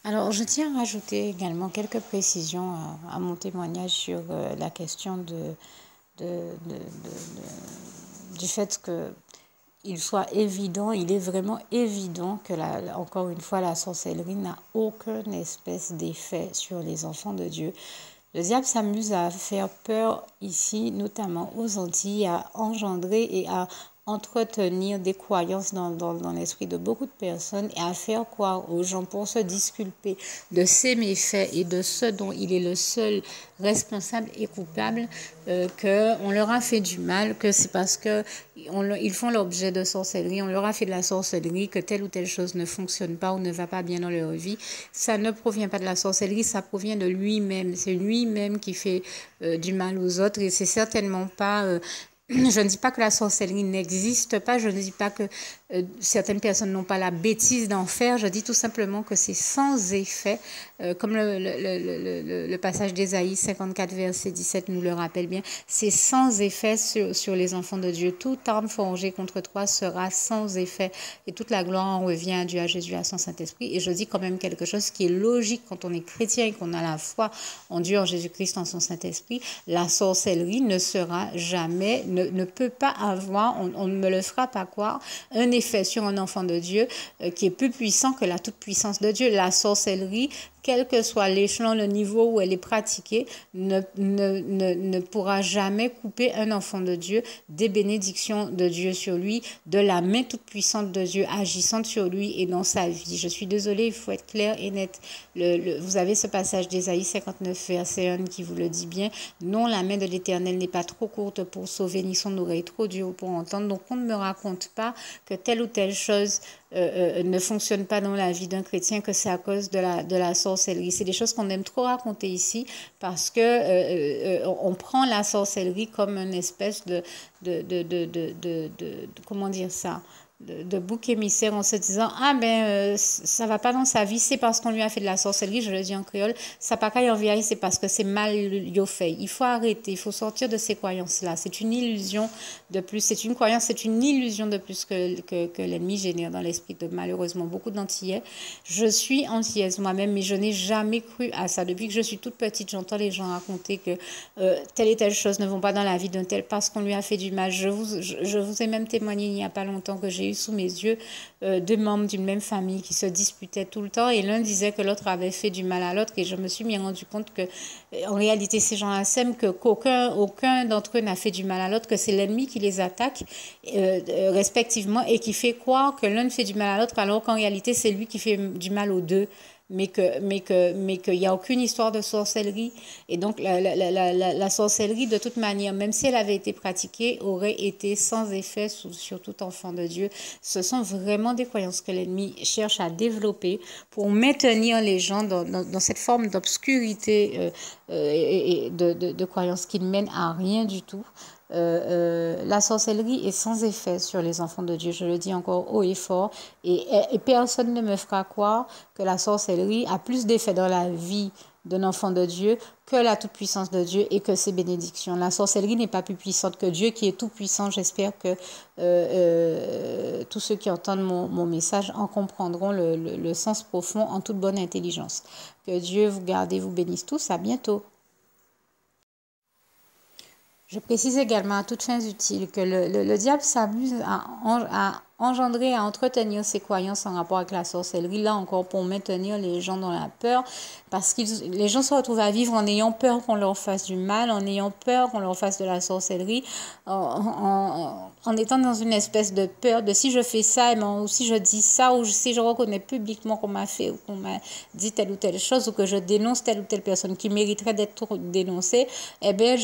Alors, je tiens à rajouter également quelques précisions à mon témoignage sur la question du fait que il soit évident, il est vraiment évident que, encore une fois, la sorcellerie n'a aucune espèce d'effet sur les enfants de Dieu. Le diable s'amuse à faire peur ici, notamment aux Antilles, à engendrer et à entretenir des croyances dans l'esprit de beaucoup de personnes et à faire croire aux gens pour se disculper de ses méfaits et de ce dont il est le seul responsable et coupable, qu'on leur a fait du mal, que c'est parce que ils font l'objet de sorcellerie, on leur a fait de la sorcellerie, que telle ou telle chose ne fonctionne pas ou ne va pas bien dans leur vie. Ça ne provient pas de la sorcellerie, ça provient de lui-même. C'est lui-même qui fait du mal aux autres et c'est certainement pas je ne dis pas que la sorcellerie n'existe pas, je ne dis pas que certaines personnes n'ont pas la bêtise d'en faire, je dis tout simplement que c'est sans effet, comme le passage d'Ésaïe 54, verset 17 nous le rappelle bien, c'est sans effet sur les enfants de Dieu. Toute arme forgée contre toi sera sans effet et toute la gloire en revient à Dieu, à Jésus, à son Saint-Esprit. Et je dis quand même quelque chose qui est logique quand on est chrétien et qu'on a la foi en Dieu, en Jésus-Christ, en son Saint-Esprit. La sorcellerie ne sera jamais, ne peut pas avoir, on ne me le fera pas croire, un effet sur un enfant de Dieu qui est plus puissant que la toute-puissance de Dieu. La sorcellerie, quel que soit l'échelon, le niveau où elle est pratiquée, ne pourra jamais couper un enfant de Dieu des bénédictions de Dieu sur lui, de la main toute puissante de Dieu agissante sur lui et dans sa vie. Je suis désolée, il faut être clair et net. Vous avez ce passage d'Ésaïe 59, verset 1 qui vous le dit bien. Non, la main de l'Éternel n'est pas trop courte pour sauver, ni son oreille trop dure pour entendre. Donc, on ne me raconte pas que telle ou telle chose ne fonctionne pas dans la vie d'un chrétien, que c'est à cause de la sorcellerie. C'est des choses qu'on aime trop raconter ici parce que on prend la sorcellerie comme une espèce comment dire ça, de bouc émissaire en se disant ah ben ça va pas dans sa vie, c'est parce qu'on lui a fait de la sorcellerie, je le dis en créole, ça pas qu'à y envier, c'est parce que c'est mal yo fait. Il faut arrêter, il faut sortir de ces croyances là. C'est une illusion de plus, c'est une croyance, c'est une illusion de plus que l'ennemi génère dans l'esprit de malheureusement beaucoup d'Antillais. Je suis antillaise moi-même, mais je n'ai jamais cru à ça. Depuis que je suis toute petite, j'entends les gens raconter que telle et telle chose ne vont pas dans la vie d'un tel parce qu'on lui a fait du mal. Je vous ai même témoigné il n'y a pas longtemps que j'ai eu sous mes yeux deux membres d'une même famille qui se disputaient tout le temps et l'un disait que l'autre avait fait du mal à l'autre et je me suis bien rendu compte que en réalité ces gens-là s'aiment, qu'aucun d'entre eux n'a fait du mal à l'autre, que c'est l'ennemi qui les attaque respectivement et qui fait croire que l'un fait du mal à l'autre alors qu'en réalité c'est lui qui fait du mal aux deux, qu'il n'y a aucune histoire de sorcellerie. Et donc, la sorcellerie, de toute manière, même si elle avait été pratiquée, aurait été sans effet sur tout enfant de Dieu. Ce sont vraiment des croyances que l'ennemi cherche à développer pour maintenir les gens dans cette forme d'obscurité et de croyances qui ne mènent à rien du tout. La sorcellerie est sans effet sur les enfants de Dieu, je le dis encore haut et fort, et personne ne me fera croire que la sorcellerie a plus d'effet dans la vie d'un enfant de Dieu que la toute-puissance de Dieu et que ses bénédictions. La sorcellerie n'est pas plus puissante que Dieu qui est tout puissant. J'espère que tous ceux qui entendent mon message en comprendront le sens profond en toute bonne intelligence. Que Dieu vous garde et vous bénisse tous. À bientôt. Je précise également à toutes fins utiles que le diable s'amuse à engendrer, à entretenir ses croyances en rapport avec la sorcellerie, là encore pour maintenir les gens dans la peur, parce que les gens se retrouvent à vivre en ayant peur qu'on leur fasse du mal, en ayant peur qu'on leur fasse de la sorcellerie, en étant dans une espèce de peur de si je fais ça, ou si je dis ça, ou si je reconnais publiquement qu'on m'a fait, ou qu'on m'a dit telle ou telle chose, ou que je dénonce telle ou telle personne qui mériterait d'être dénoncée, eh bien,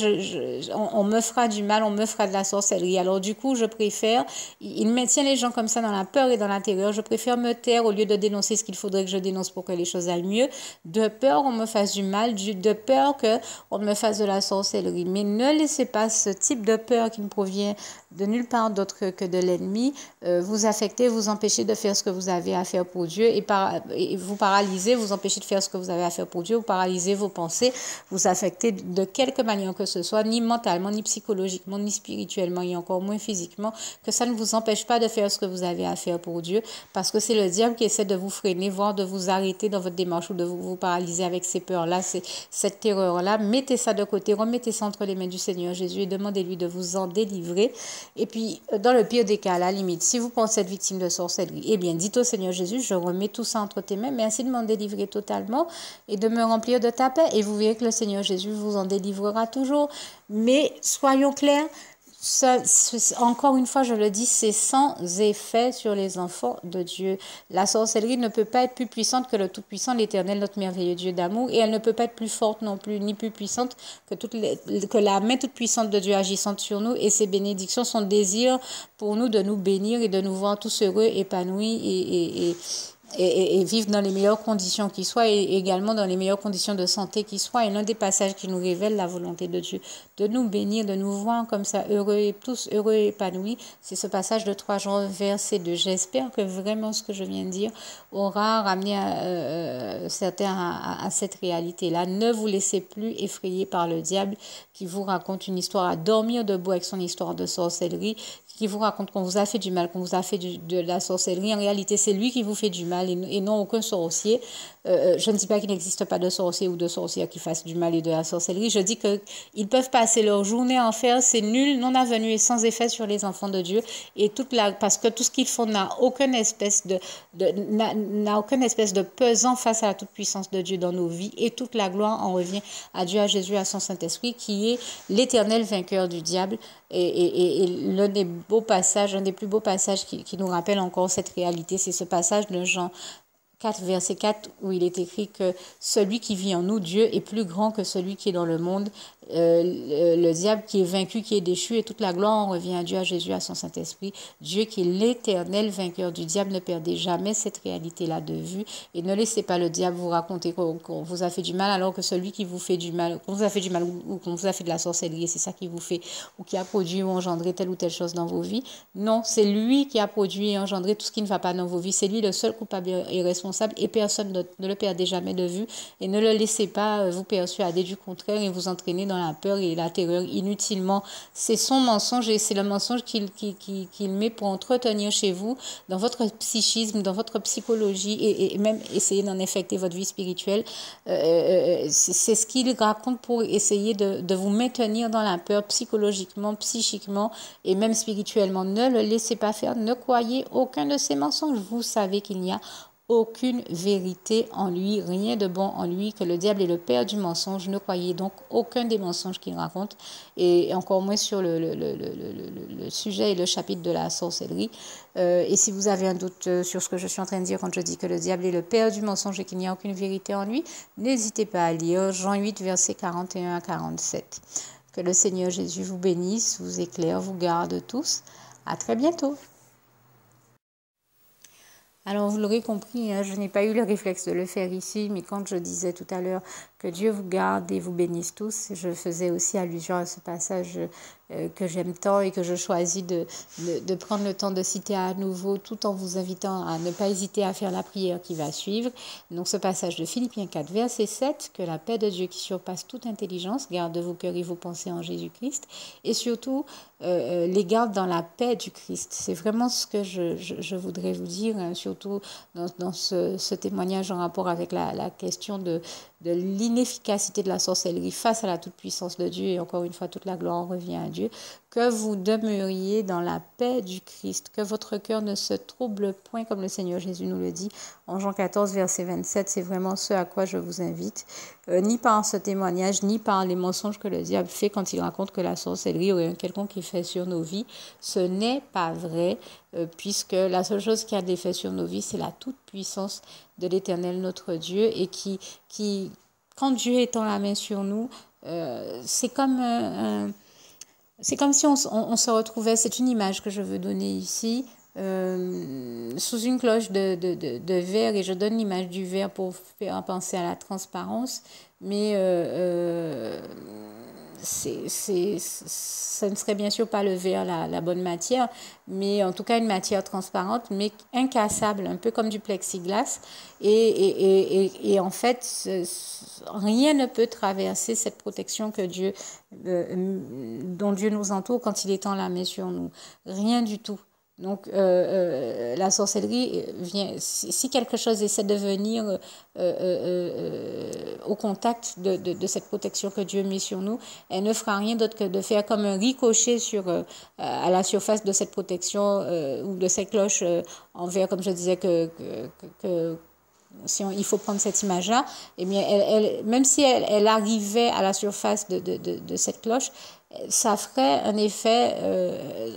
on me fera du mal, on me fera de la sorcellerie. Alors du coup, je préfère, il maintient les gens comme ça dans la peur et dans la terreur, je préfère me taire au lieu de dénoncer ce qu'il faudrait que je dénonce pour que les choses aillent mieux, de peur qu'on me fasse du mal, de peur qu'on me fasse de la sorcellerie. Mais ne laissez pas ce type de peur qui ne provient de nulle part d'autre que de l'ennemi, vous affecter, vous empêcher de faire ce que vous avez à faire pour Dieu et vous paralyser, vous empêcher de faire ce que vous avez à faire pour Dieu, vous paralyser vos pensées, vous affecter de quelque manière que ce soit, ni mentalement, ni psychologiquement, ni spirituellement, et encore moins physiquement, que ça ne vous empêche pas de faire ce que vous avez à faire pour Dieu, parce que c'est le diable qui essaie de vous freiner, voire de vous arrêter dans votre démarche ou de vous paralyser avec ces peurs-là, cette terreur-là. Mettez ça de côté, remettez ça entre les mains du Seigneur Jésus et demandez-lui de vous en délivrer. Et puis, dans le pire des cas, à la limite, si vous pensez être victime de sorcellerie, eh bien, dites au Seigneur Jésus, je remets tout ça entre tes mains, merci de m'en délivrer totalement et de me remplir de ta paix. Et vous verrez que le Seigneur Jésus vous en délivrera toujours. Mais soyons clairs, encore une fois, je le dis, c'est sans effet sur les enfants de Dieu. La sorcellerie ne peut pas être plus puissante que le Tout-Puissant, l'Éternel, notre merveilleux Dieu d'amour, et elle ne peut pas être plus forte non plus, ni plus puissante que la main toute-puissante de Dieu agissante sur nous, et ses bénédictions, son désir pour nous de nous bénir et de nous voir tous heureux, épanouis et vivre dans les meilleures conditions qui soient et également dans les meilleures conditions de santé qui soient. Et l'un des passages qui nous révèle la volonté de Dieu, de nous bénir, de nous voir comme ça heureux et tous heureux et épanouis, c'est ce passage de 3 Jean verset 2. J'espère que vraiment ce que je viens de dire aura ramené certains à cette réalité-là. Ne vous laissez plus effrayer par le diable qui vous raconte une histoire à dormir debout avec son histoire de sorcellerie, qui vous raconte qu'on vous a fait du mal, qu'on vous a fait de la sorcellerie. En réalité, c'est lui qui vous fait du mal et non aucun sorcier. Je ne dis pas qu'il n'existe pas de sorciers ou de sorcières qui fassent du mal et de la sorcellerie. Je dis qu'ils peuvent passer leur journée à en faire. C'est nul, non avenu et sans effet sur les enfants de Dieu. Et parce que tout ce qu'ils font n'a aucune espèce de pesant face à la toute-puissance de Dieu dans nos vies. Et toute la gloire en revient à Dieu, à Jésus, à son Saint-Esprit, qui est l'éternel vainqueur du diable. Et l'un des beaux passages, un des plus beaux passages qui nous rappelle encore cette réalité, c'est ce passage de Jean 4, verset 4, où il est écrit que celui qui vit en nous, Dieu, est plus grand que celui qui est dans le monde. Le diable qui est vaincu, qui est déchu, et toute la gloire en revient à Dieu, à Jésus, à son Saint-Esprit. Dieu qui est l'éternel vainqueur du diable, ne perdez jamais cette réalité-là de vue et ne laissez pas le diable vous raconter qu'on vous a fait du mal, alors que celui qui vous fait du mal, qu'on vous a fait du mal ou qu'on vous a fait de la sorcellerie, c'est ça qui vous fait ou qui a produit ou engendré telle ou telle chose dans vos vies. Non, c'est lui qui a produit et engendré tout ce qui ne va pas dans vos vies. C'est lui le seul coupable et responsable et personne ne le perdez jamais de vue et ne le laissez pas vous persuader du contraire et vous entraîner dans la peur et la terreur inutilement. C'est son mensonge et c'est le mensonge qu'il met pour entretenir chez vous, dans votre psychisme, dans votre psychologie et même essayer d'en affecter votre vie spirituelle. C'est ce qu'il raconte pour essayer de vous maintenir dans la peur psychologiquement, psychiquement et même spirituellement. Ne le laissez pas faire, ne croyez aucun de ces mensonges. Vous savez qu'il n'y a aucune vérité en lui, rien de bon en lui, que le diable est le père du mensonge. Ne croyez donc aucun des mensonges qu'il raconte, et encore moins sur le sujet et le chapitre de la sorcellerie. Et si vous avez un doute sur ce que je suis en train de dire quand je dis que le diable est le père du mensonge et qu'il n'y a aucune vérité en lui, n'hésitez pas à lire Jean 8, versets 41 à 47. Que le Seigneur Jésus vous bénisse, vous éclaire, vous garde tous. À très bientôt. Alors, vous l'aurez compris, je n'ai pas eu le réflexe de le faire ici, mais quand je disais tout à l'heure que Dieu vous garde et vous bénisse tous, je faisais aussi allusion à ce passage que j'aime tant et que je choisis de prendre le temps de citer à nouveau, tout en vous invitant à ne pas hésiter à faire la prière qui va suivre. Donc, ce passage de Philippiens 4, verset 7, que la paix de Dieu qui surpasse toute intelligence garde vos cœurs et vos pensées en Jésus-Christ, et surtout les garde dans la paix du Christ. C'est vraiment ce que je voudrais vous dire, surtout dans ce témoignage en rapport avec la question de l'inefficacité de la sorcellerie face à la toute-puissance de Dieu, et encore une fois, toute la gloire revient à Dieu, que vous demeuriez dans la paix du Christ, que votre cœur ne se trouble point, comme le Seigneur Jésus nous le dit en Jean 14, verset 27. C'est vraiment ce à quoi je vous invite, ni par ce témoignage, ni par les mensonges que le diable fait quand il raconte que la sorcellerie aurait un quelconque effet sur nos vies. Ce n'est pas vrai, puisque la seule chose qui a de l'effet sur nos vies, c'est la toute-puissance de l'Éternel notre Dieu, et qui quand Dieu étend la main sur nous, c'est comme si on se retrouvait, c'est une image que je veux donner ici, sous une cloche de verre, et je donne l'image du verre pour faire penser à la transparence, mais ce ne serait bien sûr pas le verre la bonne matière, mais en tout cas une matière transparente, mais incassable, un peu comme du plexiglas. Et en fait, rien ne peut traverser cette protection dont Dieu nous entoure quand il étend la main sur nous. Rien du tout. Donc, la sorcellerie vient, si quelque chose essaie de venir au contact de cette protection que Dieu met sur nous, elle ne fera rien d'autre que de faire comme un ricochet à la surface de cette protection ou de cette cloche en verre, comme je disais que il faut prendre cette image-là, eh bien, même si elle arrivait à la surface de cette cloche, ça ferait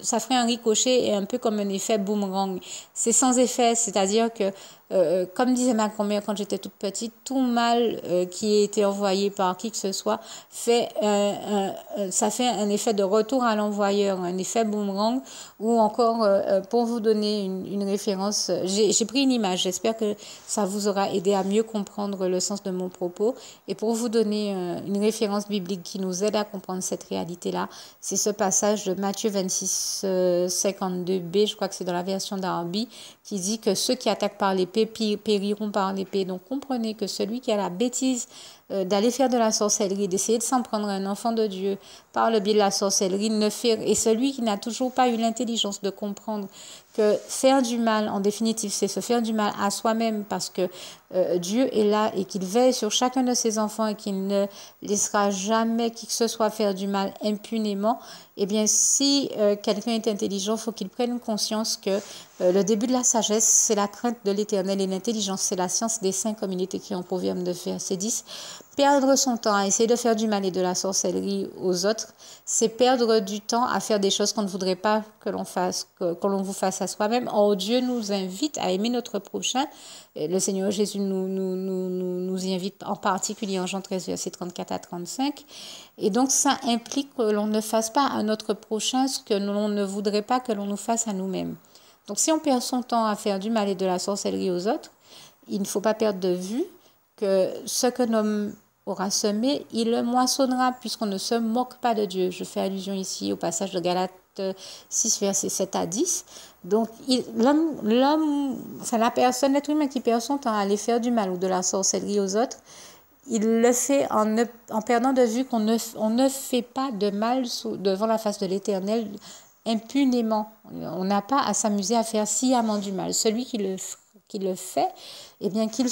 ça ferait un ricochet et un peu comme un effet boomerang. C'est sans effet, c'est-à-dire que, comme disait ma grand-mère quand j'étais toute petite, tout mal qui a été envoyé par qui que ce soit, ça fait un effet de retour à l'envoyeur, un effet boomerang, ou encore, pour vous donner une référence, j'ai pris une image, j'espère que ça vous aura aidé à mieux comprendre le sens de mon propos, et pour vous donner une référence biblique qui nous aide à comprendre cette réalité-là, c'est ce passage de Matthieu 26, 52b, je crois que c'est dans la version d'Arby, qui dit que ceux qui attaquent par l'épée périront par l'épée. Donc comprenez que celui qui a la bêtise d'aller faire de la sorcellerie, d'essayer de s'en prendre à un enfant de Dieu par le biais de la sorcellerie, et celui qui n'a toujours pas eu l'intelligence de comprendre que faire du mal, en définitive, c'est se faire du mal à soi-même parce que Dieu est là et qu'il veille sur chacun de ses enfants et qu'il ne laissera jamais qui que ce soit faire du mal impunément. Eh bien, si quelqu'un est intelligent, il faut qu'il prenne conscience que le début de la sagesse, c'est la crainte de l'Éternel, et l'intelligence, c'est la science des saints, comme il est écrit en Proverbe de verset 10. Perdre son temps à essayer de faire du mal et de la sorcellerie aux autres, c'est perdre du temps à faire des choses qu'on ne voudrait pas que l'on fasse, que l'on vous fasse à soi-même. Or, Dieu nous invite à aimer notre prochain. Le Seigneur Jésus nous y invite en particulier en Jean 13, versets 34 à 35. Et donc, ça implique que l'on ne fasse pas à notre prochain ce que l'on ne voudrait pas que l'on nous fasse à nous-mêmes. Donc, si on perd son temps à faire du mal et de la sorcellerie aux autres, il ne faut pas perdre de vue que ce que l'homme aura semé, il le moissonnera, puisqu'on ne se moque pas de Dieu. Je fais allusion ici au passage de Galates 6, versets 7 à 10. Donc, la personne, l'être humain qui perd son temps à aller faire du mal ou de la sorcellerie aux autres, il le fait en perdant de vue qu'on ne fait pas de mal devant la face de l'Éternel impunément. On n'a pas à s'amuser à faire sciemment du mal. Celui qui le fait, eh bien qu'il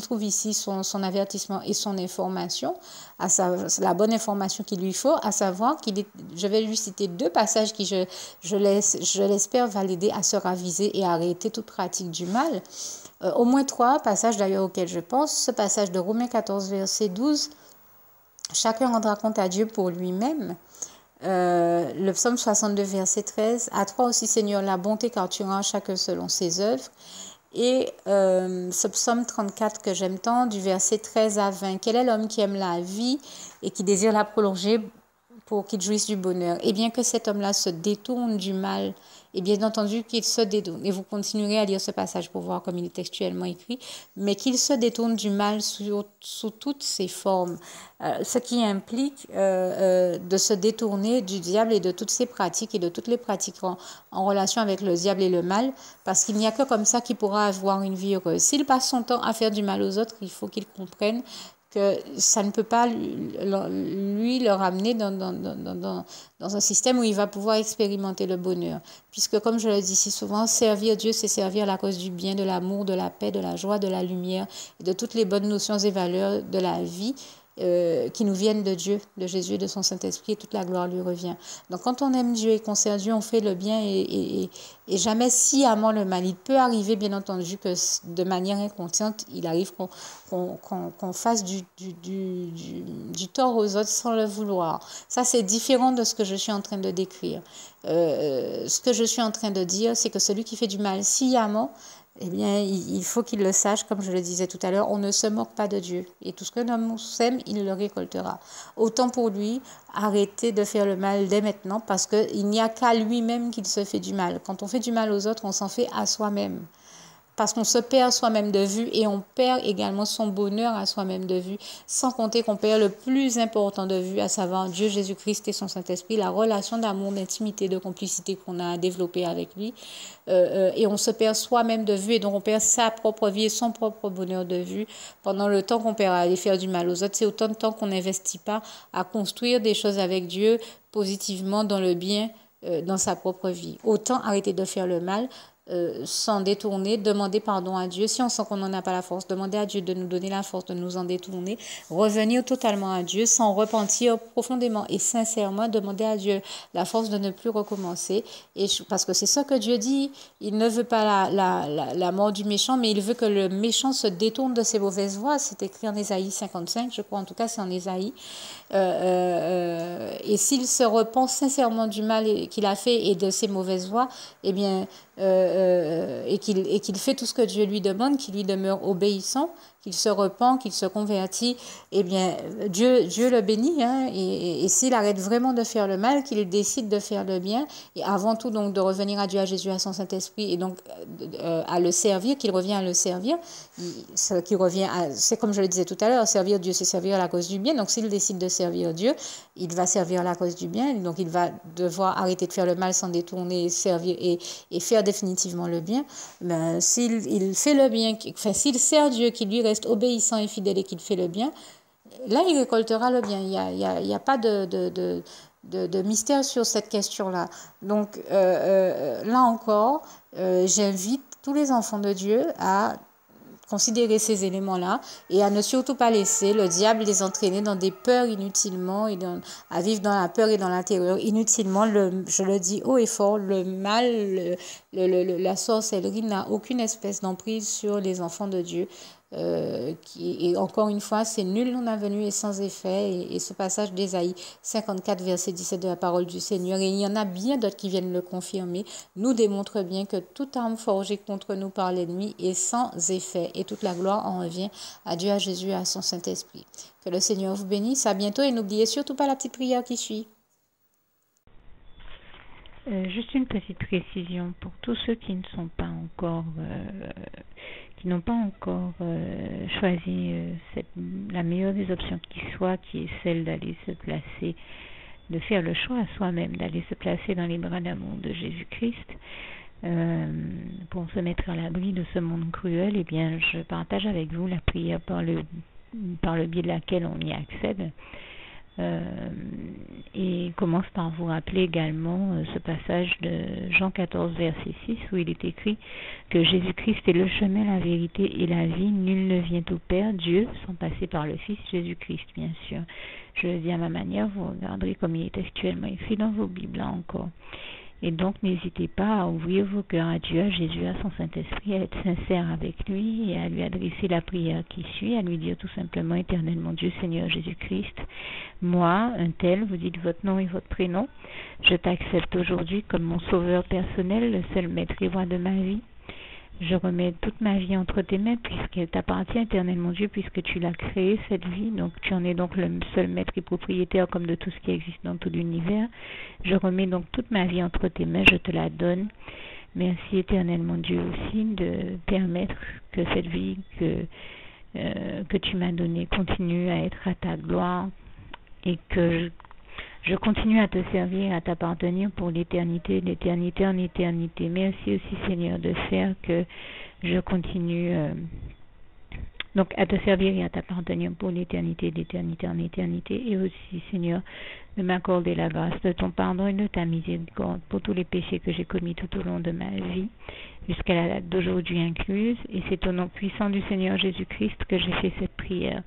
trouve ici son avertissement et son information, la bonne information qu'il lui faut, à savoir je vais lui citer 2 passages qui, je l'espère, va l'aider à se raviser et à arrêter toute pratique du mal. Au moins 3 passages d'ailleurs auxquels je pense. Ce passage de Romains 14, verset 12, chacun rendra compte à Dieu pour lui-même. Le psaume 62, verset 13, à toi aussi Seigneur la bonté, car tu rends chacun selon ses œuvres. Et ce psaume 34 que j'aime tant, du verset 13 à 20, quel est l'homme qui aime la vie et qui désire la prolonger pour qu'il jouisse du bonheur? Et bien que cet homme-là se détourne du mal, et bien entendu qu'il se détourne, et vous continuerez à lire ce passage pour voir comme il est textuellement écrit, mais qu'il se détourne du mal sous toutes ses formes, ce qui implique de se détourner du diable et de toutes ses pratiques et de toutes les pratiques en relation avec le diable et le mal, parce qu'il n'y a que comme ça qu'il pourra avoir une vie heureuse. S'il passe son temps à faire du mal aux autres, il faut qu'il comprenne que ça ne peut pas lui le ramener dans un système où il va pouvoir expérimenter le bonheur. Puisque, comme je le dis si souvent, servir Dieu, c'est servir à la cause du bien, de l'amour, de la paix, de la joie, de la lumière, et de toutes les bonnes notions et valeurs de la vie qui nous viennent de Dieu, de Jésus et de son Saint-Esprit, et toute la gloire lui revient. Donc quand on aime Dieu et qu'on sert Dieu, on fait le bien et jamais sciemment le mal. Il peut arriver, bien entendu, que de manière inconsciente, il arrive qu'on fasse du tort aux autres sans le vouloir. Ça, c'est différent de ce que je suis en train de décrire. Ce que je suis en train de dire, c'est que celui qui fait du mal sciemment, eh bien, il faut qu'il le sache, comme je le disais tout à l'heure, on ne se moque pas de Dieu. Et tout ce que l'homme sème, il le récoltera. Autant pour lui, arrêter de faire le mal dès maintenant, parce qu'il n'y a qu'à lui-même qu'il se fait du mal. Quand on fait du mal aux autres, on s'en fait à soi-même. parce qu'on se perd soi-même de vue et on perd également son bonheur à soi-même de vue, sans compter qu'on perd le plus important de vue, à savoir Dieu, Jésus-Christ et son Saint-Esprit, la relation d'amour, d'intimité, de complicité qu'on a développée avec lui. Et on se perd soi-même de vue et donc on perd sa propre vie et son propre bonheur de vue pendant le temps qu'on perd à aller faire du mal aux autres. C'est autant de temps qu'on n'investit pas à construire des choses avec Dieu positivement dans le bien dans sa propre vie. Autant arrêter de faire le mal, s'en détourner, demander pardon à Dieu. Si on sent qu'on n'en a pas la force, demander à Dieu de nous donner la force de nous en détourner, revenir totalement à Dieu, s'en repentir profondément et sincèrement, demander à Dieu la force de ne plus recommencer. Et parce que c'est ça que Dieu dit, il ne veut pas la mort du méchant, mais il veut que le méchant se détourne de ses mauvaises voies. C'est écrit en Ésaïe 55, je crois, en tout cas c'est en Ésaïe. Et s'il se repent sincèrement du mal qu'il a fait et de ses mauvaises voies, eh bien, et qu'il fait tout ce que Dieu lui demande, qu'il lui demeure obéissant, qu'il se repent, qu'il se convertit, eh bien, Dieu le bénit. Hein, et s'il arrête vraiment de faire le mal, qu'il décide de faire le bien, et avant tout donc de revenir à Dieu, à Jésus, à son Saint-Esprit, et donc à le servir, qu'il revient à le servir, c'est comme je le disais tout à l'heure, servir Dieu, c'est servir à la cause du bien. Donc s'il décide de servir Dieu, il va servir à la cause du bien, donc il va devoir arrêter de faire le mal, s'en détourner, servir et faire définitivement le bien. Ben, s'il fait le bien, enfin s'il sert Dieu, qu'il lui reste obéissant et fidèle et qu'il fait le bien, là il récoltera le bien. Il y a pas de mystère sur cette question-là. Donc là encore, j'invite tous les enfants de Dieu à considérer ces éléments-là et à ne surtout pas laisser le diable les entraîner dans des peurs inutilement et à vivre dans la peur et dans la terreur inutilement. Je le dis haut et fort, le mal, la sorcellerie n'a aucune espèce d'emprise sur les enfants de Dieu. Et encore une fois, c'est nul non avenu et sans effet. Et ce passage d'Ésaïe 54, verset 17 de la parole du Seigneur, et il y en a bien d'autres qui viennent le confirmer, nous démontre bien que toute arme forgée contre nous par l'ennemi est sans effet. Et toute la gloire en revient à Dieu, à Jésus, à son Saint-Esprit. Que le Seigneur vous bénisse. À bientôt et n'oubliez surtout pas la petite prière qui suit. Juste une petite précision pour tous ceux qui ne sont pas encore, qui n'ont pas encore choisi la meilleure des options qui soit, qui est celle d'aller se placer, de faire le choix à soi-même, d'aller se placer dans les bras d'amour de Jésus-Christ, pour se mettre à l'abri de ce monde cruel. Eh bien, je partage avec vous la prière par le biais de laquelle on y accède. Et commence par vous rappeler également ce passage de Jean 14, verset 6, où il est écrit que Jésus-Christ est le chemin, la vérité et la vie. Nul ne vient au Père, Dieu, sans passer par le Fils Jésus-Christ, bien sûr. Je le dis à ma manière, vous regarderez comme il est actuellement écrit dans vos Bibles, là encore. Et donc, n'hésitez pas à ouvrir vos cœurs à Dieu, à Jésus, à son Saint-Esprit, à être sincère avec lui et à lui adresser la prière qui suit, à lui dire tout simplement: Éternel mon Dieu, Seigneur Jésus-Christ, moi, un tel, vous dites votre nom et votre prénom, je t'accepte aujourd'hui comme mon sauveur personnel, le seul maître et roi de ma vie. Je remets toute ma vie entre tes mains puisqu'elle t'appartient, éternel mon Dieu, puisque tu l'as créée, cette vie. Donc tu en es donc le seul maître et propriétaire comme de tout ce qui existe dans tout l'univers. Je remets donc toute ma vie entre tes mains, je te la donne. Merci, éternel mon Dieu, aussi de permettre que cette vie que tu m'as donnée continue à être à ta gloire et que je continue à te servir, à t'appartenir pour l'éternité, d'éternité en éternité. Merci aussi, Seigneur, de faire que je continue donc à te servir et à t'appartenir pour l'éternité, d'éternité en éternité. Et aussi, Seigneur, de m'accorder la grâce de ton pardon et de ta miséricorde pour tous les péchés que j'ai commis tout au long de ma vie, jusqu'à la date d'aujourd'hui incluse. Et c'est au nom puissant du Seigneur Jésus-Christ que j'ai fait cette prière.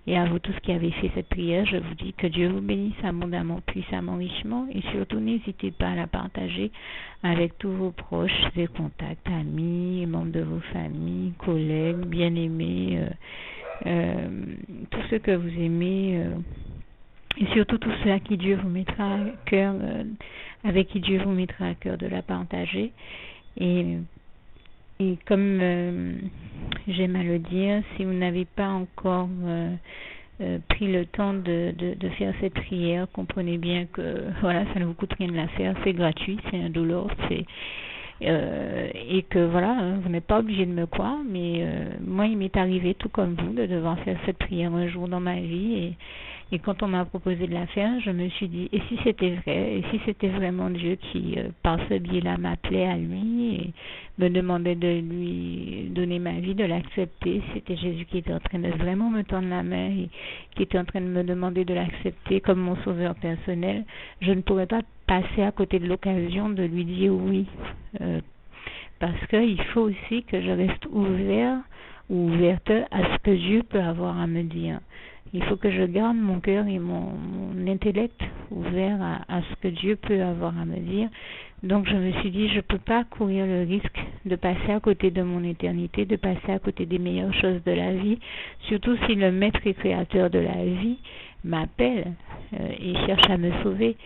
Et à vous tous qui avez fait cette prière, je vous dis que Dieu vous bénisse abondamment, puissamment, richement. Et surtout, n'hésitez pas à la partager avec tous vos proches et contacts, amis, membres de vos familles, collègues, bien-aimés, tous ceux que vous aimez, et surtout tous ceux à qui Dieu vous mettra à cœur, avec qui Dieu vous mettra à cœur de la partager. Et comme j'aime à le dire, si vous n'avez pas encore pris le temps de faire cette prière, comprenez bien que voilà, ça ne vous coûte rien de la faire, c'est gratuit, c'est indolore, et que voilà, vous n'êtes pas obligé de me croire, mais moi il m'est arrivé tout comme vous de devoir faire cette prière un jour dans ma vie, et quand on m'a proposé de la faire, je me suis dit, et si c'était vrai, et si c'était vraiment Dieu qui, par ce biais-là, m'appelait à lui et me demandait de lui donner ma vie, de l'accepter, c'était Jésus qui était en train de vraiment me tendre la main et qui était en train de me demander de l'accepter comme mon sauveur personnel, je ne pourrais pas passer à côté de l'occasion de lui dire oui, parce qu'il faut aussi que je reste ouvert ou ouverte à ce que Dieu peut avoir à me dire. Il faut que je garde mon cœur et mon intellect ouvert à ce que Dieu peut avoir à me dire. Donc je me suis dit, je ne peux pas courir le risque de passer à côté de mon éternité, de passer à côté des meilleures choses de la vie, surtout si le maître et créateur de la vie m'appelle et cherche à me sauver.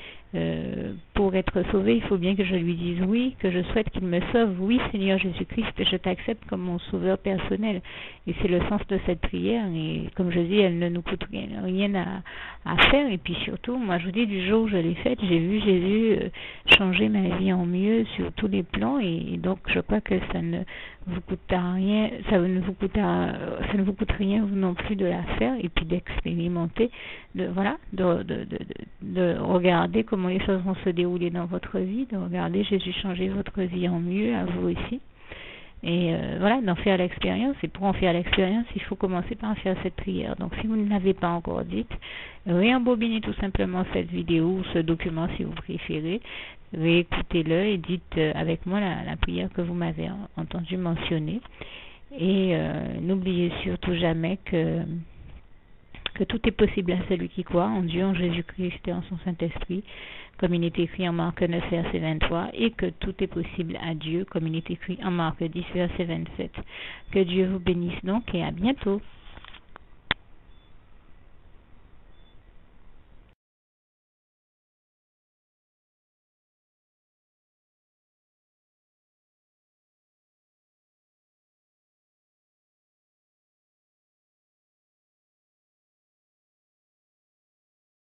Pour être sauvé, il faut bien que je lui dise oui, que je souhaite qu'il me sauve. Oui, Seigneur Jésus-Christ, je t'accepte comme mon sauveur personnel. Et c'est le sens de cette prière. Et comme je dis, elle ne nous coûte rien à faire. Et puis surtout, moi je vous dis, du jour où je l'ai faite, j'ai vu Jésus changer ma vie en mieux sur tous les plans. Et donc je crois que ça ne vous coûte rien, ça ne vous coûte rien vous non plus de la faire et puis d'expérimenter, de regarder comment les choses vont se dérouler dans votre vie, de regarder Jésus changer votre vie en mieux, à vous aussi. Et d'en faire l'expérience. Et pour en faire l'expérience, il faut commencer par faire cette prière. Donc si vous ne l'avez pas encore dite, réembobinez tout simplement cette vidéo ou ce document si vous préférez, réécoutez-le et dites avec moi la prière que vous m'avez entendu mentionner. Et n'oubliez surtout jamais que tout est possible à celui qui croit en Dieu, en Jésus-Christ et en son Saint-Esprit, comme il est écrit en Marc 9, verset 23, et que tout est possible à Dieu, comme il est écrit en Marc 10, verset 27. Que Dieu vous bénisse donc et à bientôt.